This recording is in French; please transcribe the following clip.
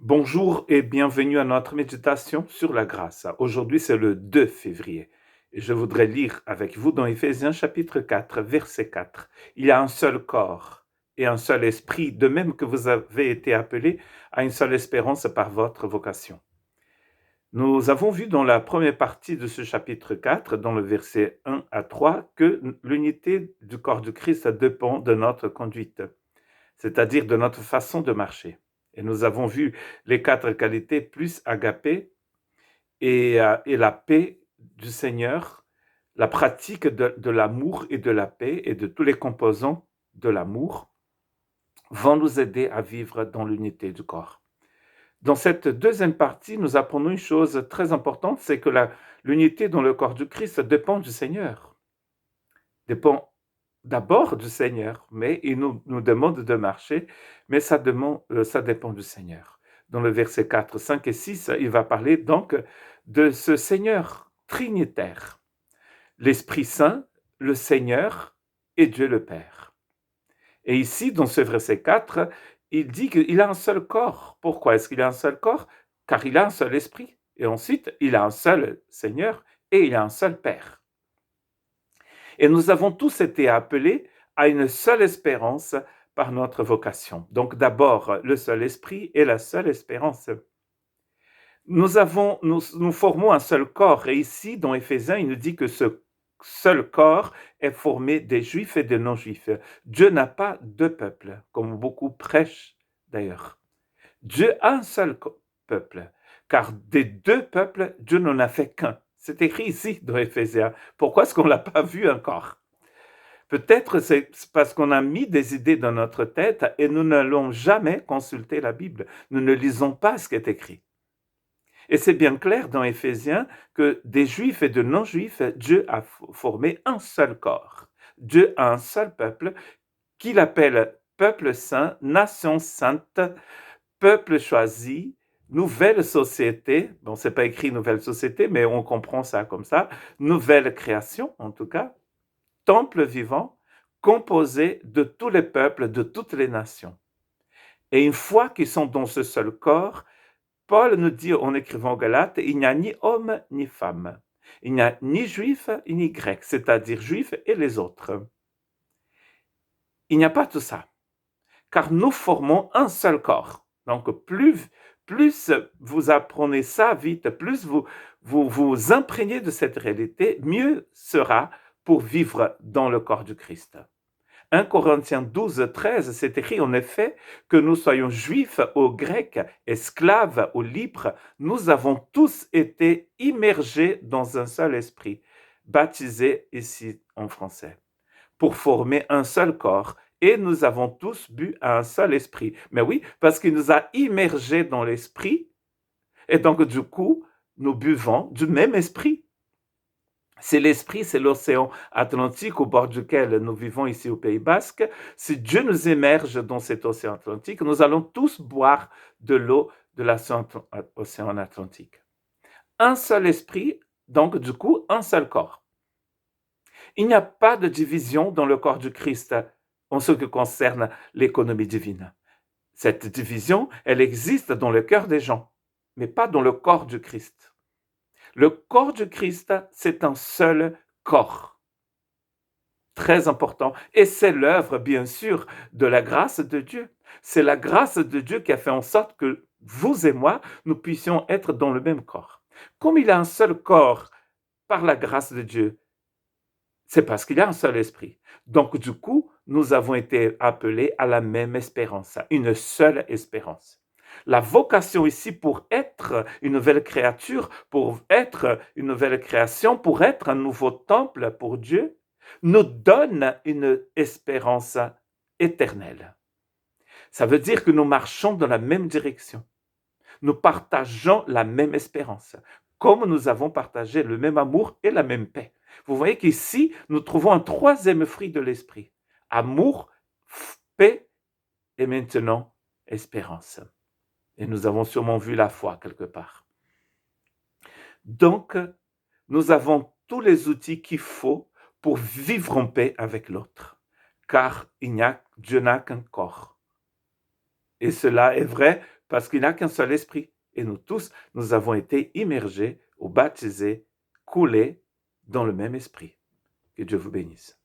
Bonjour et bienvenue à notre méditation sur la grâce. Aujourd'hui, c'est le 2 février. Et je voudrais lire avec vous dans Éphésiens chapitre 4, verset 4. Il y a un seul corps et un seul esprit, de même que vous avez été appelés à une seule espérance par votre vocation. Nous avons vu dans la première partie de ce chapitre 4, dans le verset 1 à 3, que l'unité du corps du Christ dépend de notre conduite, c'est-à-dire de notre façon de marcher. Et nous avons vu les 4 qualités plus agapé et la paix du Seigneur, la pratique de l'amour et de la paix et de tous les composants de l'amour vont nous aider à vivre dans l'unité du corps. Dans cette deuxième partie, nous apprenons une chose très importante, c'est que l'unité dans le corps du Christ dépend du Seigneur, dépend d'abord du Seigneur, mais il nous demande de marcher, mais ça dépend du Seigneur. Dans le verset 4, 5 et 6, il va parler donc de ce Seigneur trinitaire, l'Esprit Saint, le Seigneur et Dieu le Père. Et ici, dans ce verset 4, il dit qu'il a un seul corps. Pourquoi est-ce qu'il a un seul corps? Car il a un seul esprit. Et ensuite, il a un seul Seigneur et il a un seul Père. Et nous avons tous été appelés à une seule espérance par notre vocation. Donc d'abord, le seul esprit et la seule espérance. Nous formons un seul corps. Et ici, dans Éphésiens, il nous dit que ce seul corps est formé des juifs et des non-juifs. Dieu n'a pas deux peuples, comme beaucoup prêchent d'ailleurs. Dieu a un seul peuple, car des deux peuples, Dieu n'en a fait qu'un. C'est écrit ici dans Éphésiens. Pourquoi est-ce qu'on ne l'a pas vu encore? Peut-être c'est parce qu'on a mis des idées dans notre tête et nous n'allons jamais consulter la Bible. Nous ne lisons pas ce qui est écrit. Et c'est bien clair dans Éphésiens que des juifs et de non-juifs, Dieu a formé un seul corps. Dieu a un seul peuple qu'il appelle peuple saint, nation sainte, peuple choisi, nouvelle société. Bon, c'est pas écrit nouvelle société, mais on comprend ça comme ça. Nouvelle création, en tout cas. Temple vivant, composé de tous les peuples, de toutes les nations. Et une fois qu'ils sont dans ce seul corps, Paul nous dit en écrivant aux Galates, il n'y a ni homme ni femme. Il n'y a ni juif ni grec, c'est-à-dire juif et les autres. Il n'y a pas tout ça, car nous formons un seul corps. Donc plus vous apprenez ça vite, plus vous imprégnez de cette réalité, mieux sera pour vivre dans le corps du Christ. 1 Corinthiens 12, 13, c'est écrit en effet que nous soyons juifs ou grecs, esclaves ou libres, nous avons tous été immergés dans un seul esprit, baptisés ici en français, pour former un seul corps, et nous avons tous bu à un seul esprit. Mais oui, parce qu'il nous a immergés dans l'esprit, et donc du coup, nous buvons du même esprit. C'est l'esprit, c'est l'océan Atlantique au bord duquel nous vivons ici au Pays Basque. Si Dieu nous émerge dans cet océan Atlantique, nous allons tous boire de l'eau de l'océan Atlantique. Un seul esprit, donc du coup, un seul corps. Il n'y a pas de division dans le corps du Christ en ce qui concerne l'économie divine. Cette division, elle existe dans le cœur des gens, mais pas dans le corps du Christ. Le corps du Christ, c'est un seul corps. Très important. Et c'est l'œuvre, bien sûr, de la grâce de Dieu. C'est la grâce de Dieu qui a fait en sorte que vous et moi, nous puissions être dans le même corps. Comme il a un seul corps par la grâce de Dieu, c'est parce qu'il y a un seul esprit. Donc, du coup, nous avons été appelés à la même espérance, à une seule espérance. La vocation ici pour être une nouvelle créature, pour être une nouvelle création, pour être un nouveau temple pour Dieu, nous donne une espérance éternelle. Ça veut dire que nous marchons dans la même direction. Nous partageons la même espérance, comme nous avons partagé le même amour et la même paix. Vous voyez qu'ici, nous trouvons un troisième fruit de l'esprit. Amour, paix et maintenant espérance. Et nous avons sûrement vu la foi quelque part. Donc, nous avons tous les outils qu'il faut pour vivre en paix avec l'autre. Car Dieu n'a qu'un corps. Et cela est vrai parce qu'il n'a qu'un seul esprit. Et nous tous, nous avons été immergés ou baptisés, coulés dans le même esprit. Que Dieu vous bénisse.